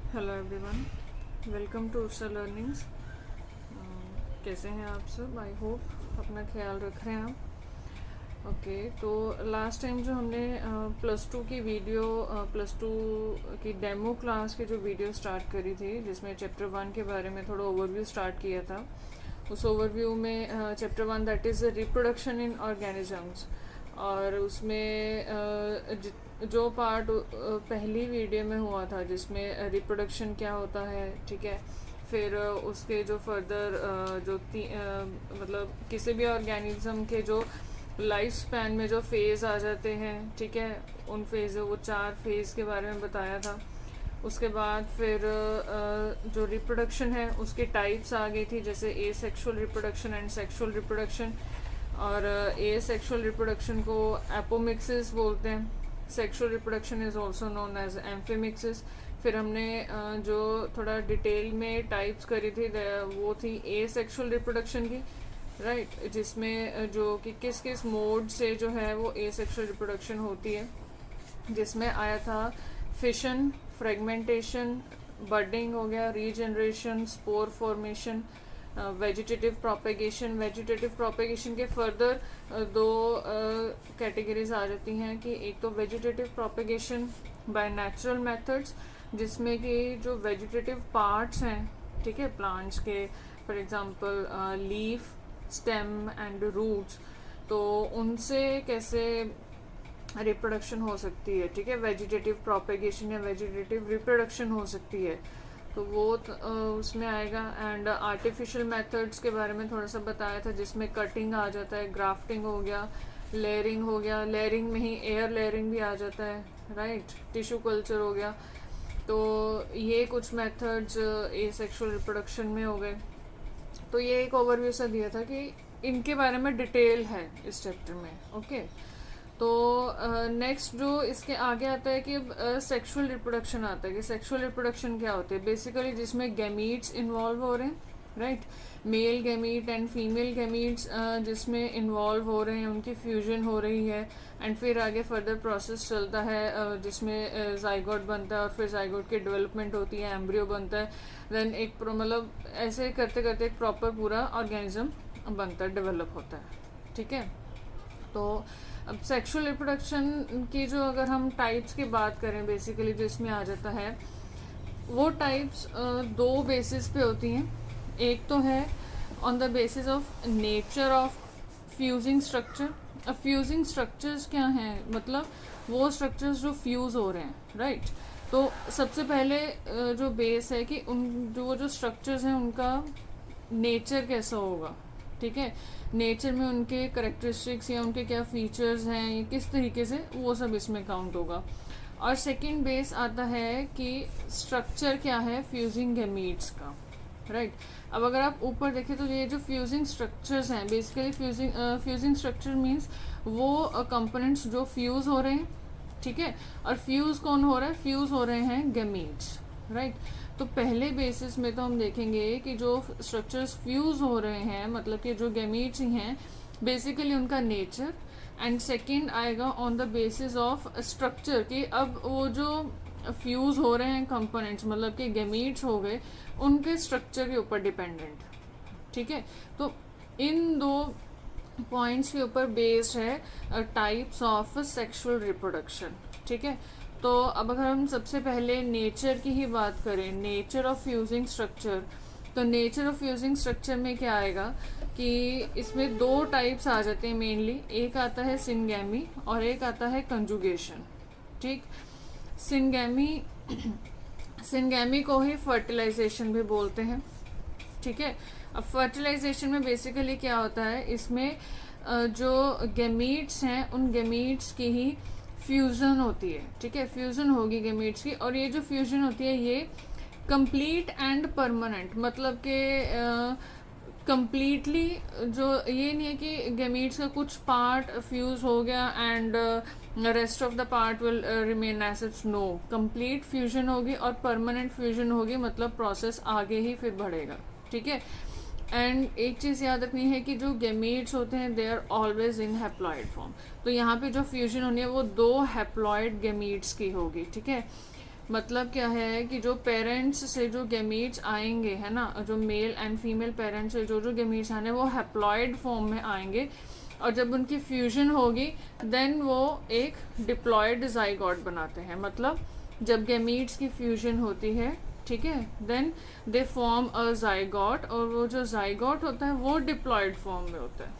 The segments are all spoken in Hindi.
Hello everyone, welcome to Ursa learnings. कैसे हैं आप सब? आई होप अपना ख्याल रख रहे हैं आप। ओके, तो लास्ट टाइम जो हमने +2 की वीडियो, +2 की डेमो क्लास की जो वीडियो स्टार्ट करी थी, जिसमें चैप्टर 1 के बारे में थोड़ा ओवरव्यू स्टार्ट किया था। उस ओवरव्यू में chapter 1 that is reproduction in organisms, और उसमें जो पार्ट पहली वीडियो में हुआ था जिसमें रिप्रोडक्शन क्या होता है, ठीक है, फिर उसके जो फर्दर मतलब किसी भी ऑर्गेनिज्म के जो लाइफ स्पैन में जो फेज़ आ जाते हैं, ठीक है, उन फेज़ वो 4 फेज़ के बारे में बताया था। उसके बाद फिर जो रिप्रोडक्शन है उसके टाइप्स आ गई थी, जैसे asexual reproduction and sexual reproduction. और ए सेक्शुअल रिप्रोडक्शन को एपोमिक्सिस बोलते हैं। Sexual reproduction is also known as amphimixis. फिर हमने जो थोड़ा डिटेल में टाइप्स करी थी वो थी ए सेक्शुअल रिप्रोडक्शन की, राइट, जिसमें जो कि किस किस मोड से जो है वो ए सेक्शुअल रिप्रोडक्शन होती है, जिसमें आया था फिशन, फ्रेगमेंटेशन, बडिंग हो गया, regeneration, spore formation, vegetative propagation. Vegetative propagation के फर्दर दो कैटेगरीज आ जाती हैं कि एक तो vegetative propagation by natural methods, जिसमें कि जो वेजिटेटिव पार्ट्स हैं, ठीक है, प्लांट्स के, for example leaf, stem and roots, तो उनसे कैसे रिप्रोडक्शन हो सकती है, ठीक है, वेजिटेटिव प्रोपेगेशन या वेजिटेटिव रिप्रोडक्शन हो सकती है, तो वो उसमें आएगा। एंड आर्टिफिशियल मेथड्स के बारे में थोड़ा सा बताया था, जिसमें कटिंग आ जाता है, ग्राफ्टिंग हो गया, लेयरिंग हो गया, लेयरिंग में ही एयर लेयरिंग भी आ जाता है, राइट, टिश्यू कल्चर हो गया। तो ये कुछ मेथड्स ए सेक्सुअल रिप्रोडक्शन में हो गए। तो ये एक ओवरव्यू सा दिया था कि इनके बारे में डिटेल है इस चैप्टर में। ओके, तो नेक्स्ट जो इसके आगे आता है कि सेक्सुअल रिप्रोडक्शन आता है कि सेक्सुअल रिप्रोडक्शन क्या होती है, बेसिकली जिसमें गैमीट्स इन्वॉल्व हो रहे हैं, right, male gamete and female gametes जिसमें इन्वॉल्व हो रहे हैं, उनकी फ्यूजन हो रही है, एंड फिर आगे फर्दर प्रोसेस चलता है जिसमें जाइगोट बनता है, और फिर जाइगोट की डेवलपमेंट होती है, एम्ब्रियो बनता है, देन एक मतलब ऐसे करते करते एक प्रॉपर पूरा ऑर्गेनिज्म बनता है, डेवलप होता है, ठीक है। तो अब सेक्सुअल रिप्रोडक्शन की जो अगर हम टाइप्स की बात करें, बेसिकली जो इसमें आ जाता है, वो टाइप्स दो बेसिस पे होती हैं। एक तो है on the basis of nature of fusing structure. अब फ्यूजिंग स्ट्रक्चर्स क्या हैं, मतलब वो स्ट्रक्चर्स जो फ्यूज हो रहे हैं, राइट। तो सबसे पहले जो बेस है कि उन जो स्ट्रक्चर्स हैं उनका नेचर कैसा होगा, ठीक है, नेचर में उनके करेक्टरिस्टिक्स या उनके क्या फीचर्स हैं, या किस तरीके से, वो सब इसमें काउंट होगा। और सेकंड बेस आता है कि स्ट्रक्चर क्या है फ्यूजिंग गैमीट्स का, राइट। अब अगर आप ऊपर देखें तो ये जो फ्यूजिंग स्ट्रक्चर्स हैं, बेसिकली फ्यूजिंग स्ट्रक्चर मीन्स वो कंपोनेंट्स जो फ्यूज हो रहे हैं, ठीक है, और फ्यूज कौन हो रहा है, फ्यूज हो रहे हैं गैमीट्स, राइट। तो पहले बेसिस में तो हम देखेंगे कि जो स्ट्रक्चर्स फ्यूज हो रहे हैं, मतलब कि जो गैमीट्स ही हैं, बेसिकली उनका नेचर। एंड सेकंड आएगा on the basis of structure कि अब वो जो फ्यूज हो रहे हैं कंपोनेंट्स, मतलब कि गैमीट्स हो गए, उनके स्ट्रक्चर के ऊपर डिपेंडेंट, ठीक है। तो इन दो पॉइंट्स के ऊपर बेस्ड है टाइप्स ऑफ सेक्सुअल रिप्रोडक्शन, ठीक है। तो अब अगर हम सबसे पहले नेचर की ही बात करें, नेचर ऑफ फ्यूजिंग स्ट्रक्चर, तो नेचर ऑफ फ्यूजिंग स्ट्रक्चर में क्या आएगा कि इसमें दो टाइप्स आ जाते हैं मेनली। एक आता है सिनगैमी और एक आता है कंजुगेशन, ठीक। सिनगैमी सिनगैमी को ही फर्टिलाइजेशन भी बोलते हैं, ठीक है। अब फर्टिलाइजेशन में बेसिकली क्या होता है, इसमें जो गैमीट्स हैं उन गैमीट्स की ही फ्यूजन होती है, ठीक है, फ्यूजन होगी गैमीट्स की, और ये जो फ्यूजन होती है ये कंप्लीट एंड परमानेंट, मतलब कि कंप्लीटली जो ये नहीं है कि गैमीट्स का कुछ पार्ट फ्यूज हो गया and rest of the part will remain as it's, no, complete fusion होगी और परमानेंट फ्यूजन होगी, मतलब प्रोसेस आगे ही फिर बढ़ेगा, ठीक है। एंड एक चीज़ याद रखनी है कि जो गैमीट्स होते हैं they are always in haploid form, तो यहाँ पे जो फ्यूजन होनी है वो दो हैप्लॉइड गैमीट्स की होगी, ठीक है। मतलब क्या है कि जो पेरेंट्स से जो गैमीट्स आएंगे, है ना, जो मेल एंड फीमेल पेरेंट्स से जो जो गैमीट्स आने वो हैप्लॉइड फॉर्म में आएंगे, और जब उनकी फ्यूजन होगी देन वो एक डिप्लॉयड जाइगोट बनाते हैं। मतलब जब गैमीट्स की फ्यूजन होती है, ठीक है, then they form a zygote, और वो जो जाइगोट होता है वो डिप्लॉयड फॉर्म में होता है,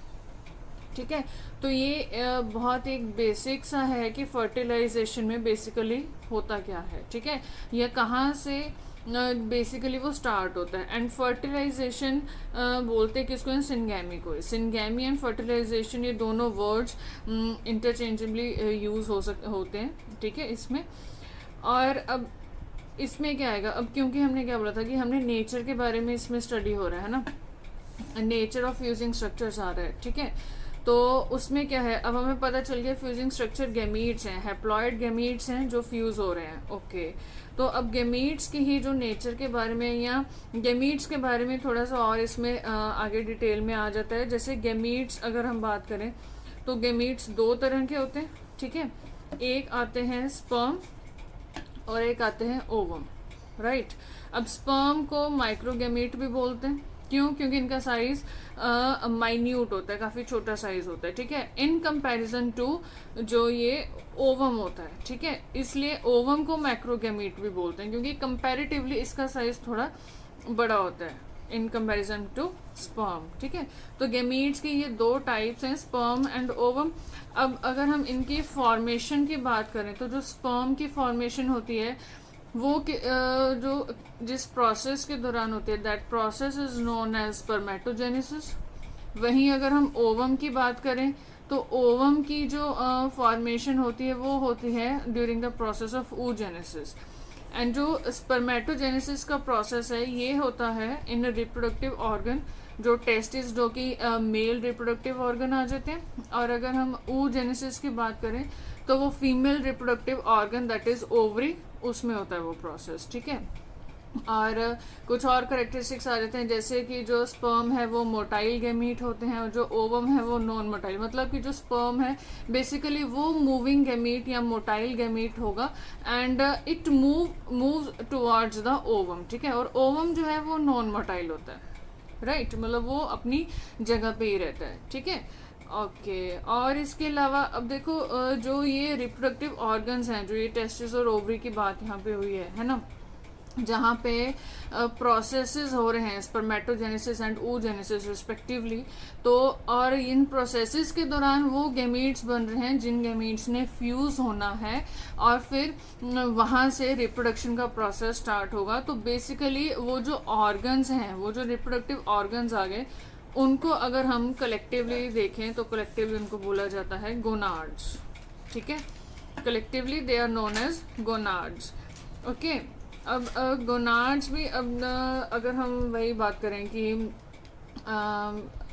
ठीक है। तो ये बहुत एक बेसिक सा है कि फर्टिलाइजेशन में बेसिकली होता क्या है, ठीक है, या कहाँ से बेसिकली वो स्टार्ट होता है। एंड फर्टिलाइजेशन बोलते किसको हैं, सिनगैमी को। सिनगैमी एंड फर्टिलाइजेशन ये दोनों वर्ड्स इंटरचेंजेबली यूज होते हैं, ठीक है, इसमें। और अब इसमें क्या आएगा, अब क्योंकि हमने क्या बोला था कि हमने नेचर के बारे में इसमें स्टडी हो रहा है ना, नेचर ऑफ फ्यूजिंग स्ट्रक्चर्स आ रहा है, ठीक है। तो उसमें क्या है, अब हमें पता चल गया फ्यूजिंग स्ट्रक्चर गैमीट्स हैं, हैप्लॉइड गैमीट्स हैं जो फ्यूज हो रहे हैं, ओके। तो अब गैमीट्स की ही जो नेचर के बारे में या गैमीट्स के बारे में थोड़ा सा और इसमें आगे डिटेल में आ जाता है। जैसे गैमीट्स अगर हम बात करें तो गैमीट्स दो तरह के होते हैं, ठीक है। एक आते हैं स्पर्म और एक आते हैं ओवम, राइट। अब स्पर्म को माइक्रोगैमीट भी बोलते हैं, क्यों, क्योंकि इनका साइज माइन्यूट होता है, काफी छोटा साइज होता है, ठीक है, इन कंपैरिजन टू जो ये ओवम होता है, ठीक है। इसलिए ओवम को माइक्रोगैमीट भी बोलते हैं क्योंकि कंपैरेटिवली इसका साइज थोड़ा बड़ा होता है इन कंपैरिजन टू स्पर्म, ठीक है। तो गैमीट्स की ये दो टाइप्स हैं, स्पर्म एंड ओवम। अब अगर हम इनकी फॉर्मेशन की बात करें तो जो स्पर्म की फॉर्मेशन होती है वो जो जिस प्रोसेस के दौरान होती है, that process is known as spermatogenesis. वहीं अगर हम ओवम की बात करें तो ओवम की जो फॉर्मेशन होती है वो होती है during the process of oogenesis। And जो स्पर्मेटोजेनेसिस का प्रोसेस है ये होता है इन रिप्रोडक्टिव ऑर्गन, जो टेस्टिस जो कि मेल रिप्रोडक्टिव ऑर्गन आ जाते हैं, और अगर हम oogenesis की बात करें तो वो female reproductive organ that is ovary, उसमें होता है वो प्रोसेस, ठीक है। और कुछ और करेक्टरिस्टिक्स आ जाते हैं, जैसे कि जो स्पर्म है वो मोटाइल गैमीट होते हैं और जो ओवम है वो नॉन मोटाइल। मतलब कि जो स्पर्म है बेसिकली वो मूविंग गैमीट या मोटाइल गैमीट होगा and it move towards the ovum, ठीक है। और ओवम जो है वो नॉन मोटाइल होता है, राइट, मतलब वो अपनी जगह पे ही रहता है, ठीक है, ओके। और इसके अलावा अब देखो जो ये रिप्रोडक्टिव ऑर्गन्स हैं, जो ये टेस्टिस और ओवरी की बात यहाँ पे हुई है ना, जहाँ पे प्रोसेसेस हो रहे हैं स्पर्मेटोजेनेसिस एंड oogenesis रिस्पेक्टिवली, तो और इन प्रोसेसेस के दौरान वो गैमीट्स बन रहे हैं जिन गैमीट्स ने फ्यूज होना है और फिर वहाँ से रिप्रोडक्शन का प्रोसेस स्टार्ट होगा। तो बेसिकली वो जो ऑर्गन्स हैं, वो जो रिप्रोडक्टिव ऑर्गन्स आ गए, उनको अगर हम कलेक्टिवली देखें तो कलेक्टिवली उनको बोला जाता है गोनाड्स, ठीक है। Collectively they are known as gonads, okay. अब गोनाड्स भी, अब अगर हम वही बात करें कि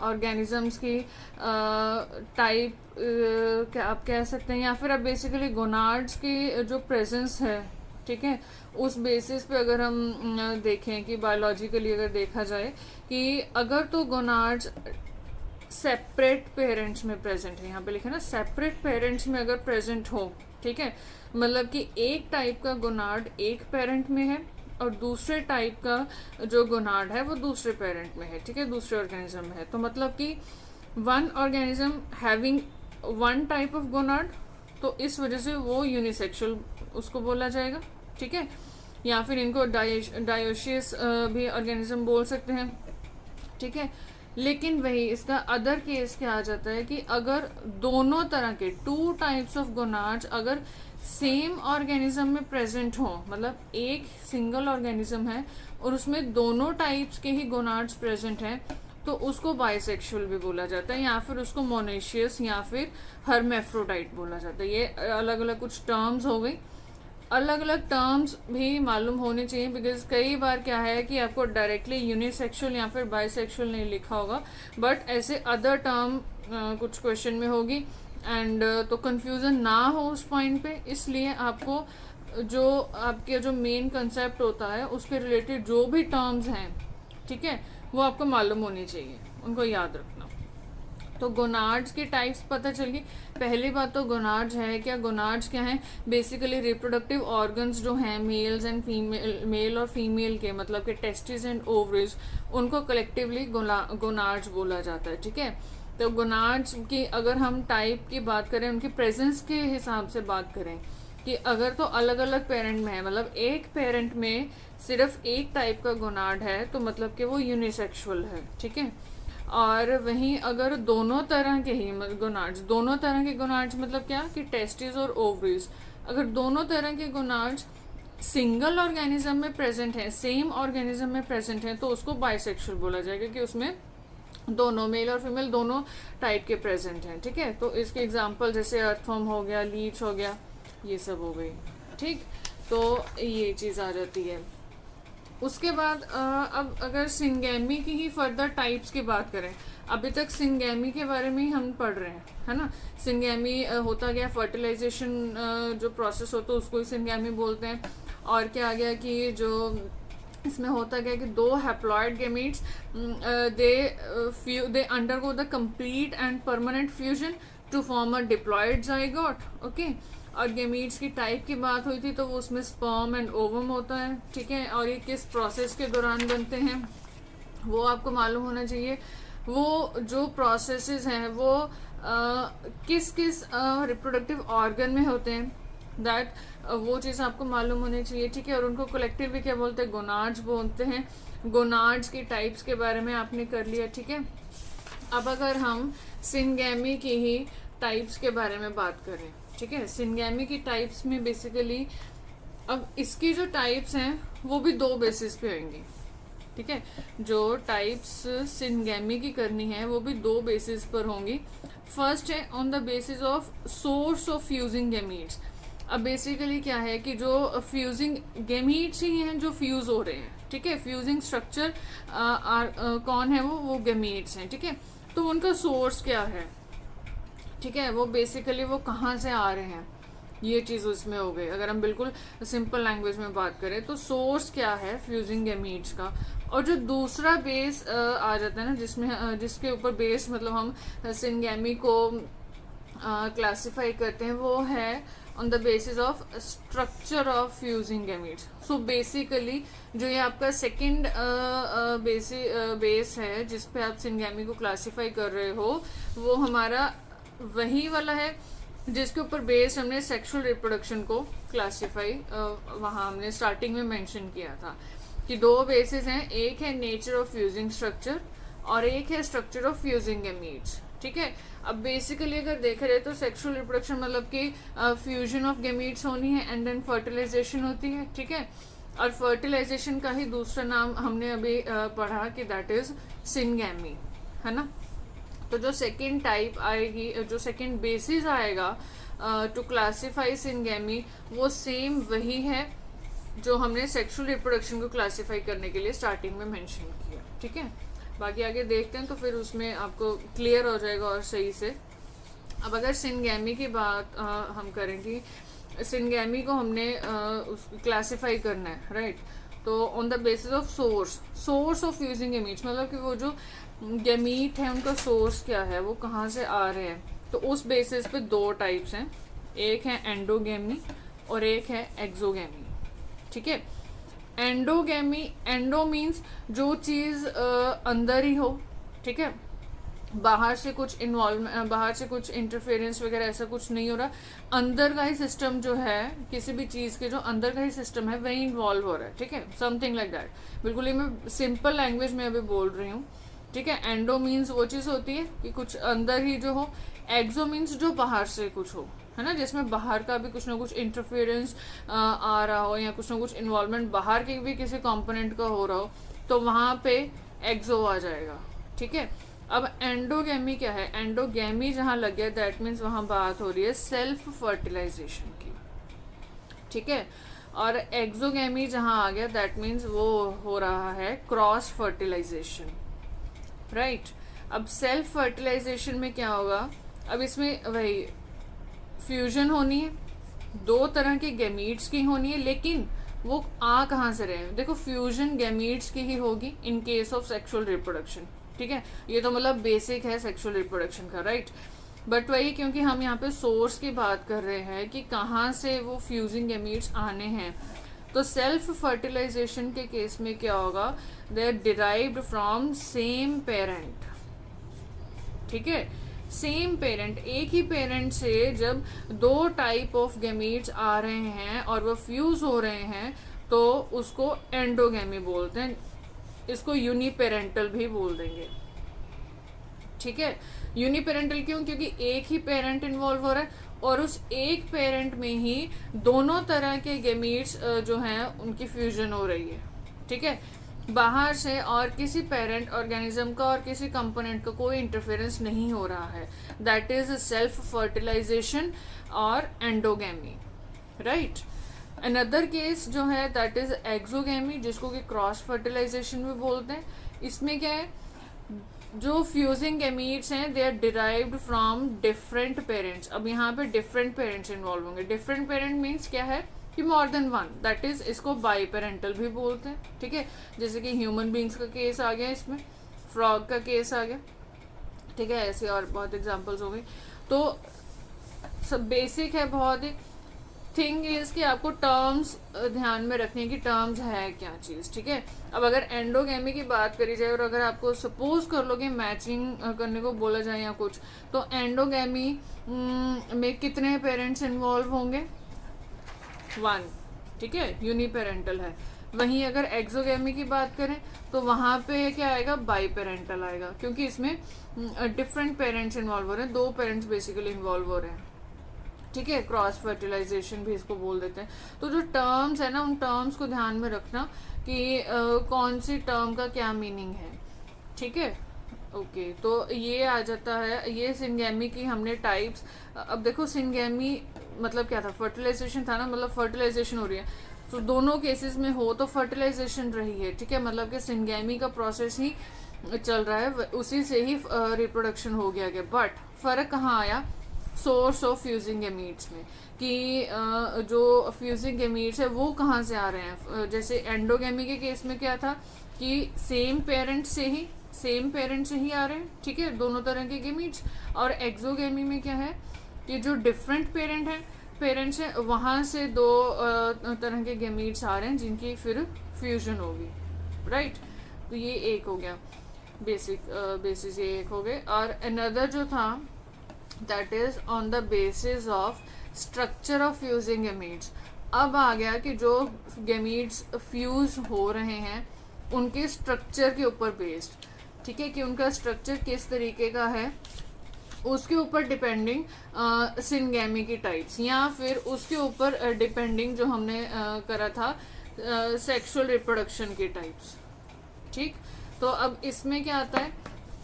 ऑर्गेनिजम्स की टाइप क्या आप कह सकते हैं, या फिर अब बेसिकली गोनाड्स की जो प्रेजेंस है, ठीक है, उस बेसिस पे अगर हम देखें कि बायोलॉजिकली अगर देखा जाए कि अगर तो गोनाड्स सेपरेट पेरेंट्स में प्रेजेंट है, यहाँ पे लिखा ना सेपरेट पेरेंट्स में अगर प्रेजेंट हो, ठीक है, मतलब कि एक टाइप का गोनाड एक पेरेंट में है और दूसरे टाइप का जो गोनाड है वो दूसरे पेरेंट में है, ठीक है, दूसरे ऑर्गेनिज्म में है। तो मतलब कि one organism having one type of gonad, तो इस वजह से वो यूनिसेक्सुअल उसको बोला जाएगा, ठीक है। या फिर इनको डायोशियस भी ऑर्गेनिज्म बोल सकते हैं, ठीक है। लेकिन वही इसका अदर केस क्या आ जाता है कि अगर दोनों तरह के टू टाइप्स ऑफ गोनाड्स अगर सेम ऑर्गेनिज्म में प्रेजेंट हो, मतलब एक सिंगल ऑर्गेनिज्म है और उसमें दोनों टाइप्स के ही गोनाड्स प्रेजेंट हैं, तो उसको बाइसेक्सुअल भी बोला जाता है, या फिर उसको मोनेशियस या फिर हर्मेफ्रोडाइट बोला जाता है। ये अलग अलग कुछ टर्म्स हो गई, अलग अलग टर्म्स भी मालूम होने चाहिए, बिकॉज कई बार क्या है कि आपको डायरेक्टली यूनिसेक्सुअल या फिर बाइसेक्सुअल नहीं लिखा होगा, बट ऐसे अदर टर्म कुछ क्वेश्चन में होगी एंड तो कंफ्यूजन ना हो उस पॉइंट पे, इसलिए आपको जो आपके जो मेन कंसेप्ट होता है उसके रिलेटेड जो भी टर्म्स हैं, ठीक है, वो आपको मालूम होनी चाहिए, उनको याद रखना। तो गोनाड्स के टाइप्स पता चल गई। पहली बात तो गोनाड्स है क्या, गोनाड्स क्या है, बेसिकली रिप्रोडक्टिव ऑर्गन्स जो हैं मेल्स एंड फीमेल, मेल और फीमेल के, मतलब कि टेस्टिस एंड ओवरीज, उनको कलेक्टिवली गोनाड्स बोला जाता है, ठीक है। तो गोनाड्स की अगर हम टाइप की बात करें, उनकी प्रेजेंस के हिसाब से बात करें कि अगर तो अलग अलग पेरेंट में है, मतलब एक पेरेंट में सिर्फ एक टाइप का गोनाड है तो मतलब कि वो यूनिसेक्सुअल है, ठीक है। और वहीं अगर दोनों तरह के ही गोनाड्स, दोनों तरह के गोनाड्स मतलब क्या कि टेस्टिस और ओवरीज, अगर दोनों तरह के गोनाड्स सिंगल ऑर्गेनिज्म में प्रेजेंट है, सेम ऑर्गेनिज्म में प्रेजेंट है, तो उसको बाइसेक्सुअल बोला जाएगा कि उसमें दोनों मेल और फीमेल दोनों टाइप के प्रेजेंट हैं, ठीक है। तो इसके एग्जांपल जैसे अर्थवर्म हो गया, लीच हो गया, ये सब हो गई, ठीक। तो ये चीज़ आ जाती है। उसके बाद अब अगर सिंगेमी की ही फर्दर टाइप्स की बात करें, अभी तक सिंगेमी के बारे में ही हम पढ़ रहे हैं, है ना। सिंगेमी होता गया फर्टिलाइजेशन जो प्रोसेस होता है उसको ही सिंगेमी बोलते हैं। और क्या आ गया कि जो इसमें होता गया कि दो haploid gametes they undergo the complete and permanent fusion to form a diploid zygote, okay. और गेमीट्स की टाइप की बात हुई थी तो वो उसमें स्पर्म एंड ओवम होता है, ठीक है। और ये किस प्रोसेस के दौरान बनते हैं वो आपको मालूम होना चाहिए। वो जो प्रोसेसेस हैं वो किस किस रिप्रोडक्टिव ऑर्गन में होते हैं, दैट वो चीज़ आपको मालूम होनी चाहिए, ठीक है। और उनको कलेक्टिवली क्या बोलते हैं, गोनाड्स बोलते हैं। गोनाड्स की टाइप्स के बारे में आपने कर लिया, ठीक है। अब अगर हम सिंगेमी की ही टाइप्स के बारे में बात करें, ठीक है। सिंगेमी की टाइप्स में बेसिकली अब इसकी जो टाइप्स हैं वो भी दो बेसिस पे होंगी, ठीक है। जो टाइप्स सिंगेमी की करनी है वो भी दो बेसिस पर होंगी। फर्स्ट है on the basis of source of fusing gametes. अब बेसिकली क्या है कि जो फ्यूजिंग गेमीट्स ही हैं जो फ्यूज हो रहे हैं, ठीक है। फ्यूजिंग स्ट्रक्चर कौन है, वो गेमीट्स हैं, ठीक है। तो उनका सोर्स क्या है, ठीक है, वो बेसिकली वो कहाँ से आ रहे हैं, ये चीज़ उसमें हो गई। अगर हम बिल्कुल सिंपल लैंग्वेज में बात करें तो सोर्स क्या है फ्यूजिंग गेमीट्स का। और जो दूसरा बेस आ जाता है ना, जिसमें जिसके ऊपर बेस मतलब हम सिंगेमी को क्लासिफाई करते हैं, वो है on the basis of structure of fusing gametes. So basically जो ये आपका सेकेंड बेस है जिस पे आप सिंगेमी को क्लासिफाई कर रहे हो, वो हमारा वही वाला है जिसके ऊपर बेस्ड हमने सेक्सुअल रिप्रोडक्शन को क्लासिफाई वहाँ हमने स्टार्टिंग में मेंशन किया था कि दो बेसिस हैं, एक है नेचर ऑफ फ्यूजिंग स्ट्रक्चर और एक है स्ट्रक्चर ऑफ फ्यूजिंग गेमीट्स, ठीक है। अब बेसिकली अगर देखा जाए तो सेक्सुअल रिप्रोडक्शन मतलब कि फ्यूजन ऑफ गेमीट्स होनी है एंड देन फर्टिलाइजेशन होती है, ठीक है। और फर्टिलाइजेशन का ही दूसरा नाम हमने अभी पढ़ा कि दैट इज सिंगेमी, है ना। तो जो सेकेंड टाइप आएगी, जो सेकेंड बेसिस आएगा टू क्लासिफाई सिंगेमी, वो सेम वही है जो हमने सेक्सुअल रिप्रोडक्शन को क्लासिफाई करने के लिए स्टार्टिंग में मेंशन किया, ठीक है। बाकी आगे देखते हैं तो फिर उसमें आपको क्लियर हो जाएगा और सही से। अब अगर सिंगेमी की बात हम करें कि सिंगेमी को हमने क्लासिफाई करना है, राइट। तो on the basis of source of fusing gametes, मतलब कि वो जो गेमीट है उनका सोर्स क्या है, वो कहाँ से आ रहे हैं। तो उस बेसिस पे दो टाइप्स हैं, एक है एंडोगेमी और एक है एक्सोगेमी, ठीक है। एंडोगेमी, एंडो मीन्स जो चीज़ अंदर ही हो, ठीक है, बाहर से कुछ इन्वॉल्व, बाहर से कुछ इंटरफेरेंस वगैरह ऐसा कुछ नहीं हो रहा, अंदर का ही सिस्टम जो है किसी भी चीज़ के जो अंदर का ही सिस्टम है वही इन्वॉल्व हो रहा है, ठीक है, समथिंग लाइक दैट। बिल्कुल ही मैं सिंपल लैंग्वेज में अभी बोल रही हूँ, ठीक है। एंडो मीन्स वो चीज़ होती है कि कुछ अंदर ही जो हो, एक्सो मीन्स जो बाहर से कुछ हो, है ना, जिसमें बाहर का भी कुछ ना कुछ इंटरफेरेंस आ रहा हो या कुछ ना कुछ इन्वॉल्वमेंट बाहर के भी किसी कंपोनेंट का हो रहा हो, तो वहाँ पे एक्सो आ जाएगा, ठीक है। अब एंडोगेमी क्या है, एंडोगेमी जहाँ लग गया दैट मीन्स वहाँ बात हो रही है सेल्फ फर्टिलाइजेशन की, ठीक है। और एक्सोगेमी जहाँ आ गया दैट मीन्स वो हो रहा है क्रॉस फर्टिलाइजेशन, राइट। अब सेल्फ फर्टिलाइजेशन में क्या होगा, अब इसमें वही फ्यूजन होनी है, दो तरह के गैमीट्स की होनी है, लेकिन वो आ कहाँ से रहे हैं, देखो फ्यूजन गैमीट्स की ही होगी in case of sexual reproduction, ठीक है। ये तो मतलब बेसिक है सेक्सुअल रिप्रोडक्शन का, राइट। बट वही, क्योंकि हम यहाँ पे सोर्स की बात कर रहे हैं कि कहाँ से वो फ्यूजिंग गैमीट्स आने हैं, तो सेल्फ फर्टिलाइजेशन के केस में क्या होगा, they are derived from same parent. ठीक है, सेम पेरेंट, एक ही पेरेंट से जब दो टाइप ऑफ गैमीट्स आ रहे हैं और वो फ्यूज हो रहे हैं तो उसको एंडोगैमी बोलते हैं। इसको यूनिपेरेंटल भी बोल देंगे। ठीक है, यूनिपेरेंटल क्यों, क्योंकि एक ही पेरेंट इन्वॉल्व हो रहा है और उस एक पेरेंट में ही दोनों तरह के गैमीट्स जो हैं उनकी फ्यूजन हो रही है। ठीक है, बाहर से और किसी पेरेंट ऑर्गेनिज्म का और किसी कंपोनेंट का कोई इंटरफेरेंस नहीं हो रहा है। दैट इज सेल्फ फर्टिलाइजेशन और एंडोगैमी, राइट। अनदर केस जो है दैट इज एक्सोगैमी, जिसको कि क्रॉस फर्टिलाइजेशन भी बोलते हैं। इसमें क्या है, जो फ्यूजिंग गैमीट्स हैं they are derived from different parents. अब यहाँ पे डिफरेंट पेरेंट्स इन्वॉल्व होंगे। डिफरेंट पेरेंट मीन्स क्या है कि more than one, that is इसको बाई पेरेंटल भी बोलते हैं। ठीक है, जैसे कि ह्यूमन बींग्स का केस आ गया, इसमें फ्रॉग का केस आ गया। ठीक है, ऐसे और बहुत एग्जांपल्स हो गई। तो सब बेसिक है बहुत ही। थिंग इज कि आपको टर्म्स ध्यान में रखने की, टर्म्स है क्या चीज। ठीक है, अब अगर एंडोगैमी की बात करी जाए और अगर आपको सपोज कर लो कि मैचिंग करने को बोला जाए या कुछ, तो एंडोगैमी में कितने पेरेंट्स इन्वॉल्व होंगे, वन। ठीक है, यूनिपेरेंटल है। वहीं अगर एक्सोगैमी की बात करें तो वहां पे क्या आएगा, बाई पेरेंटल आएगा, क्योंकि इसमें डिफरेंट पेरेंट्स इन्वॉल्व हो रहे हैं, दो पेरेंट्स बेसिकली इन्वॉल्व हो रहे हैं। ठीक है, क्रॉस फर्टिलाइजेशन भी इसको बोल देते हैं। तो जो टर्म्स है ना, उन टर्म्स को ध्यान में रखना कि कौन सी टर्म का क्या मीनिंग है। ठीक है, ओके। तो ये आ जाता है, ये सिंगैमी की हमने टाइप्स। अब देखो सिंगैमी मतलब क्या था, फर्टिलाइजेशन था ना, मतलब फर्टिलाइजेशन हो रही है, तो दोनों केसेस में हो तो फर्टिलाइजेशन रही है। ठीक है, मतलब कि सिंगैमी का प्रोसेस ही चल रहा है, उसी से ही रिप्रोडक्शन हो गया। बट फर्क कहाँ आया, सोर्स ऑफ फ्यूजिंग गैमीट्स में, कि जो फ्यूजिंग गैमीट्स है वो कहाँ से आ रहे हैं। जैसे एंडोगैमी के केस में क्या था कि सेम पेरेंट से ही आ रहे हैं। ठीक है, दोनों तरह के गैमीट्स। और एक्सोगैमी में क्या है कि जो डिफरेंट पेरेंट्स हैं वहां से दो तरह के गैमीट्स आ रहे हैं जिनकी फिर फ्यूजन होगी, राइट। तो ये एक हो गया बेसिस, ये एक हो गए। और अनदर जो था that is on the basis of structure of fusing gametes. अब आ गया कि जो गैमीट्स फ्यूज हो रहे हैं उनके स्ट्रक्चर के ऊपर बेस्ड। ठीक है, कि उनका स्ट्रक्चर किस तरीके का है उसके ऊपर डिपेंडिंग सिंगैमी की टाइप्स, या फिर उसके ऊपर डिपेंडिंग जो हमने करा था सेक्सुअल रिप्रोडक्शन की टाइप्स। ठीक, तो अब इसमें क्या आता है,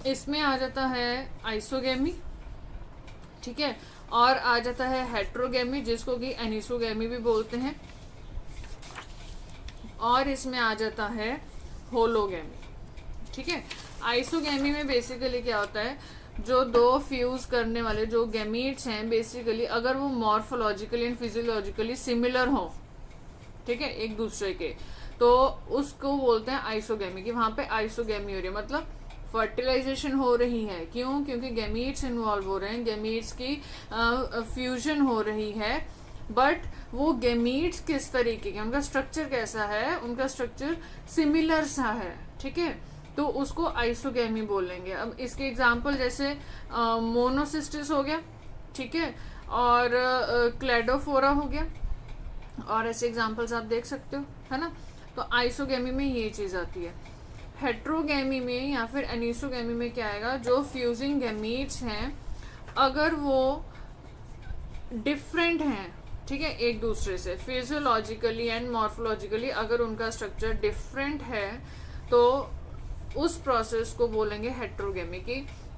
इसमें आ जाता है आइसोगैमी। ठीक है, और आ जाता है हेट्रोगैमी, जिसको कि एनिसोगैमी भी बोलते हैं। और इसमें आ जाता है होलोगैमी। ठीक है, आइसोगैमी में बेसिकली क्या होता है, जो दो फ्यूज करने वाले जो गैमीट्स हैं बेसिकली अगर वो मॉर्फोलॉजिकली एंड फिजियोलॉजिकली सिमिलर हो, ठीक है, एक दूसरे के, तो उसको बोलते हैं आइसोगैमी, कि वहां पे आइसोगैमी हो रही है, मतलब फर्टिलाइजेशन हो रही है। क्यों, क्योंकि गैमीट्स इन्वॉल्व हो रहे हैं, गैमीट्स की फ्यूजन हो रही है, बट वो गैमीट्स किस तरीके के, उनका स्ट्रक्चर कैसा है, उनका स्ट्रक्चर सिमिलर सा है। ठीक है, तो उसको आइसोगैमी बोलेंगे। अब इसके एग्जांपल जैसे मोनोसिस्टिस हो गया, ठीक है, और क्लेडोफोरा हो गया, और ऐसे एग्जांपल्स आप देख सकते हो, है ना। तो आइसोगैमी में ये चीज आती है। हेट्रोगैमी में या फिर एनिसोगैमी में क्या आएगा, जो फ्यूजिंग गैमीट्स हैं अगर वो डिफरेंट हैं, ठीक है, एक दूसरे से फिजियोलॉजिकली एंड मॉर्फोलॉजिकली, अगर उनका स्ट्रक्चर डिफरेंट है तो उस प्रोसेस को बोलेंगे हेट्रोगैमी। की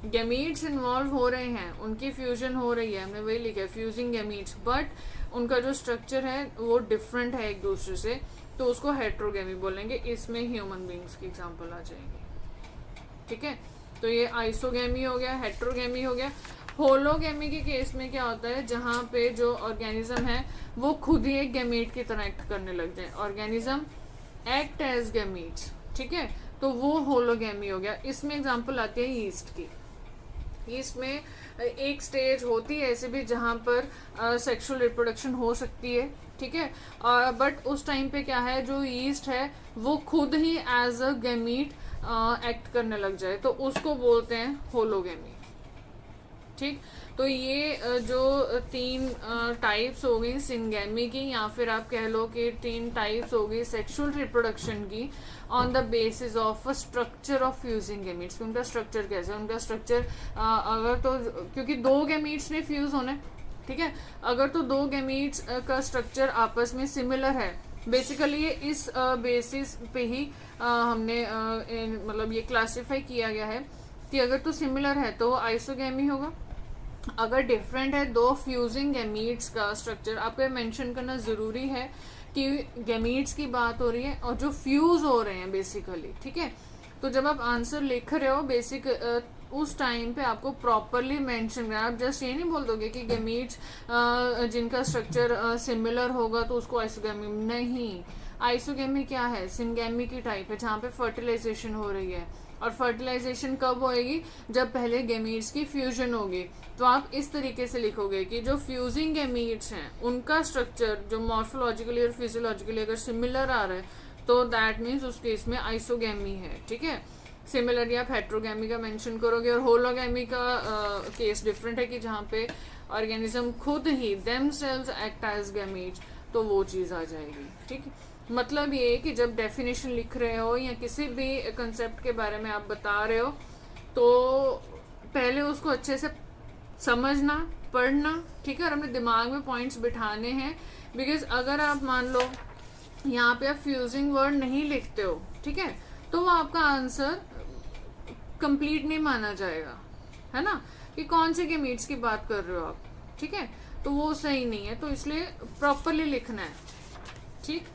गैमीट्स इन्वॉल्व हो रहे हैं, उनकी फ्यूजन हो रही है, हमने वही लिखा है फ्यूजिंग गैमीट्स, बट उनका जो स्ट्रक्चर है वो डिफरेंट है एक दूसरे से, तो उसको हेट्रोगैमी बोलेंगे। इसमें ह्यूमन बींग्स की एग्जांपल आ जाएंगे। ठीक है, तो ये आइसोगैमी हो गया, हेट्रोगैमी हो गया। होलोगैमी के केस में क्या होता है, जहां पे जो ऑर्गेनिज्म है वो खुद ही एक गैमीट की तरह एक्ट करने लग जाए, ऑर्गेनिज्म एक्ट एज गैमीट्स। ठीक है, तो वो होलोगैमी हो गया। इसमें एग्जांपल आती है यीस्ट की। ईस्ट में एक स्टेज होती है ऐसे भी जहाँ पर सेक्सुअल रिप्रोडक्शन हो सकती है, ठीक है। बट उस टाइम पे क्या है, जो ईस्ट है वो खुद ही एज अ गैमीट एक्ट करने लग जाए तो उसको बोलते हैं होलोगैमी, ठीक। तो ये जो तीन टाइप्स हो गई सिंगैमी की, या फिर आप कह लो कि तीन टाइप्स हो गई सेक्सुअल रिप्रोडक्शन की on the basis of structure of fusing gametes. उनका स्ट्रक्चर कैसे है, उनका स्ट्रक्चर अगर तो क्योंकि दो गैमीट्स ने फ्यूज होना है, ठीक है। अगर तो दो गैमीट्स का स्ट्रक्चर आपस में सिमिलर है, बेसिकली ये इस बेसिस पे ही हमने मतलब ये क्लासिफाई किया गया है कि अगर तो सिमिलर है तो आइसोगैमी होगा, अगर डिफरेंट है दो फ्यूजिंग गैमीट्स का स्ट्रक्चर। आपको ये मेंशन करना ज़रूरी है कि गैमीट्स की बात हो रही है और जो फ्यूज हो रहे हैं बेसिकली, ठीक है। तो जब आप आंसर लिख रहे हो बेसिक उस टाइम पे आपको प्रॉपरली मेंशन करना। आप जस्ट ये नहीं बोल दोगे कि गैमीट्स जिनका स्ट्रक्चर सिमिलर होगा तो उसको आइसोगैमी, नहीं। आइसोगैमी क्या है, सिंगैमी की टाइप है जहाँ पे फर्टिलाइजेशन हो रही है, और फर्टिलाइजेशन कब होएगी, जब पहले गैमीट्स की फ्यूजन होगी। तो आप इस तरीके से लिखोगे कि जो फ्यूजिंग गैमीट्स हैं उनका स्ट्रक्चर जो मॉर्फोलॉजिकली और फिजियोलॉजिकली अगर सिमिलर आ रहा है तो दैट मीन्स उस केस में आइसोगैमी है, ठीक है। सिमिलरली आप हेट्रोगैमी का मेंशन करोगे, और होलोगैमी का केस डिफरेंट है कि जहाँ पे ऑर्गेनिज्म खुद ही देमसेल्व्स एक्ट एज गैमीट्स, तो वो चीज़ आ जाएगी, ठीक है। मतलब ये कि जब डेफिनेशन लिख रहे हो या किसी भी कंसेप्ट के बारे में आप बता रहे हो तो पहले उसको अच्छे से समझना, पढ़ना, ठीक है, और अपने दिमाग में पॉइंट्स बिठाने हैं। बिकॉज अगर आप मान लो यहाँ पे आप फ्यूजिंग वर्ड नहीं लिखते हो, ठीक है, तो वो आपका आंसर कंप्लीट नहीं माना जाएगा, है ना, कि कौन से गैमीट्स की बात कर रहे हो आप, ठीक है। तो वो सही नहीं है, तो इसलिए प्रॉपरली लिखना है, ठीक।